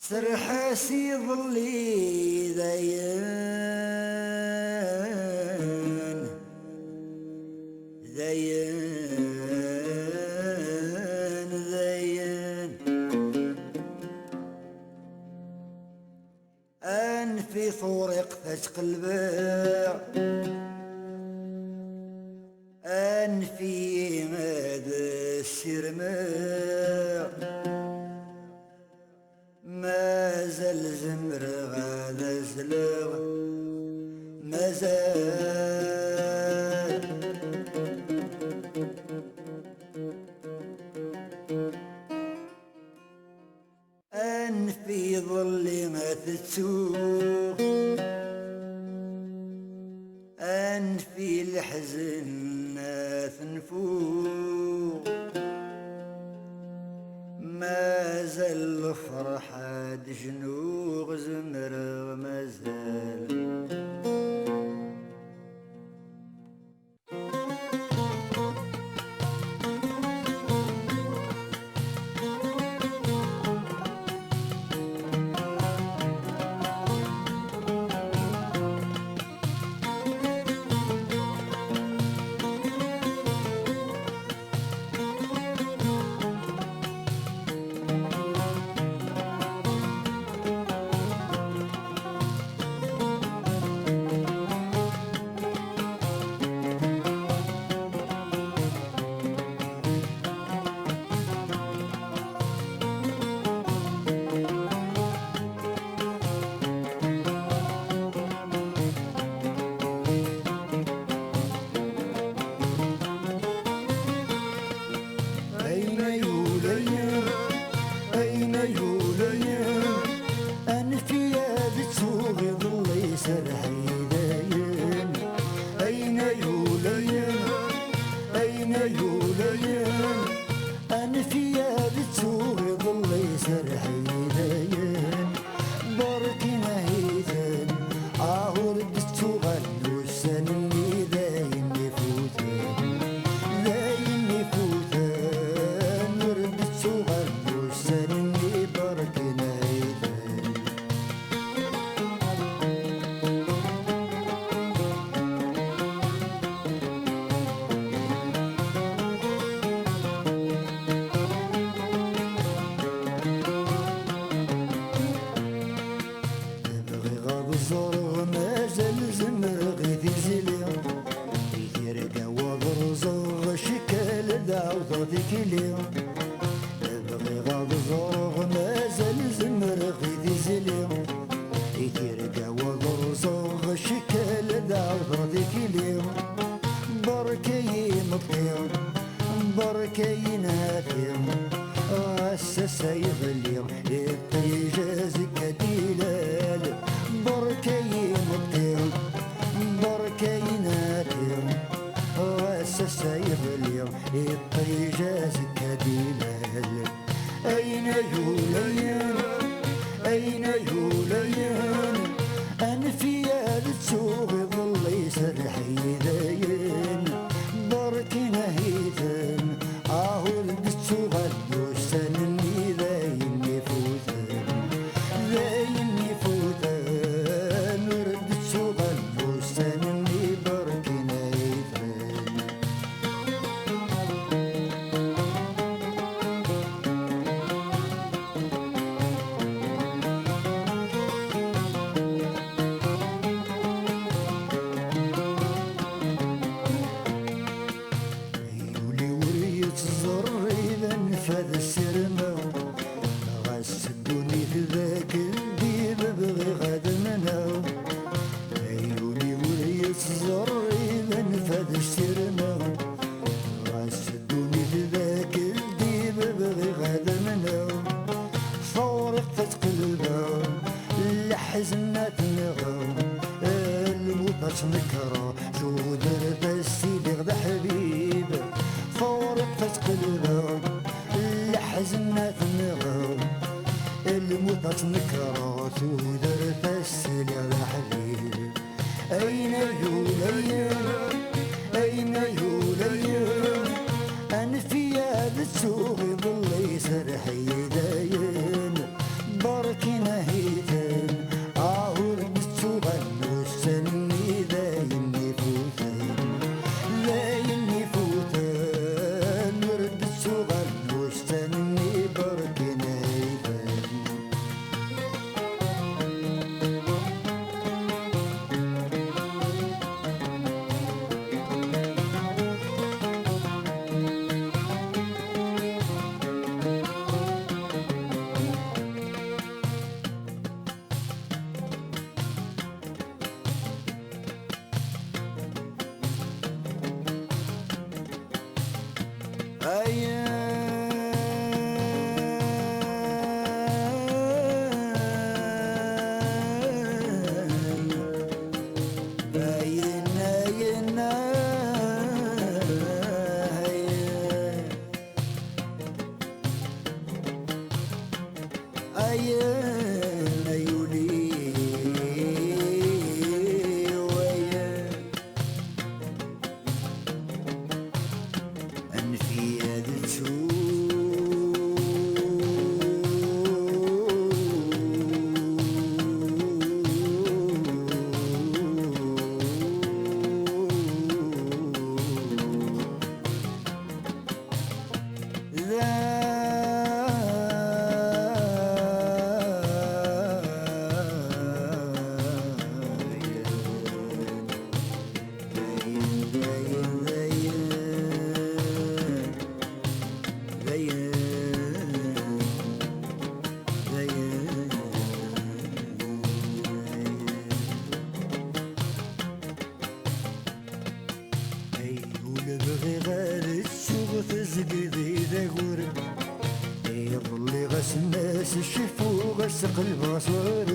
سرحاسي ظلي ذيان ذيان ذيان أن في طريق تقلبع أن في مدى السرماع مازال زمر غادا زلغ مازال أن في ظل ما تتسوق أن في الحزن تنفوق مازال الفرحة جنوغ زمر مازال إذا نفذ السرنا غسدوني ذاك الديب بغي غدا منهم فورق تقلبا لحزنات نغم الموت نكرا شو درت السيدي غدا حبيب فورق تقلبا لحزنات نغم الموت نكرا شو درت السيدي غدا حبيب أين يولي أين يولي أنا في هذا السوق يظل يسرح يداين بركنا هيتين عاود السوق المستني داين يفوتين داين يفوتين ورد السوق المستني بركنا هيتين الناس يشوفوا غسق البصر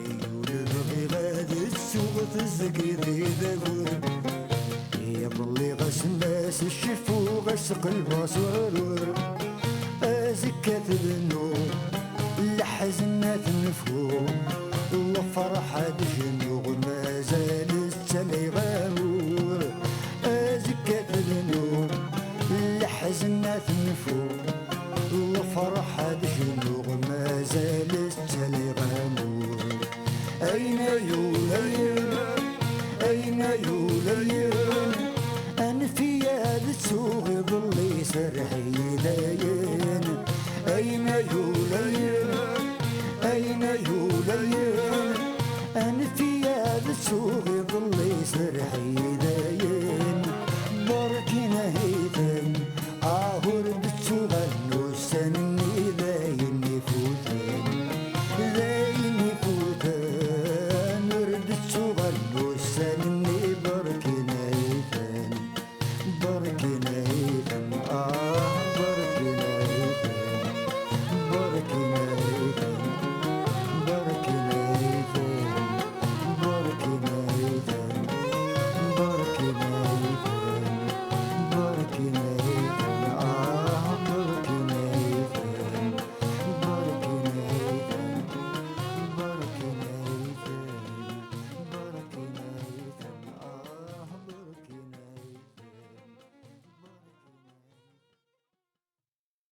يقول بغي غادي السوق تزق ذي دور يظل غس الناس يشوفوا غسق البصر زكاة النور لحزنات النفور وفرحة الجنوب ما زالت تلي غامور زكاة النور لحزنات النفور وفرحة الجنوب ما زالت تلي غامور أين يولين أين يولين أنا في هذا السوق يظل يسرح يداين أين يولين أين يولين أنا في هذا السوق يظل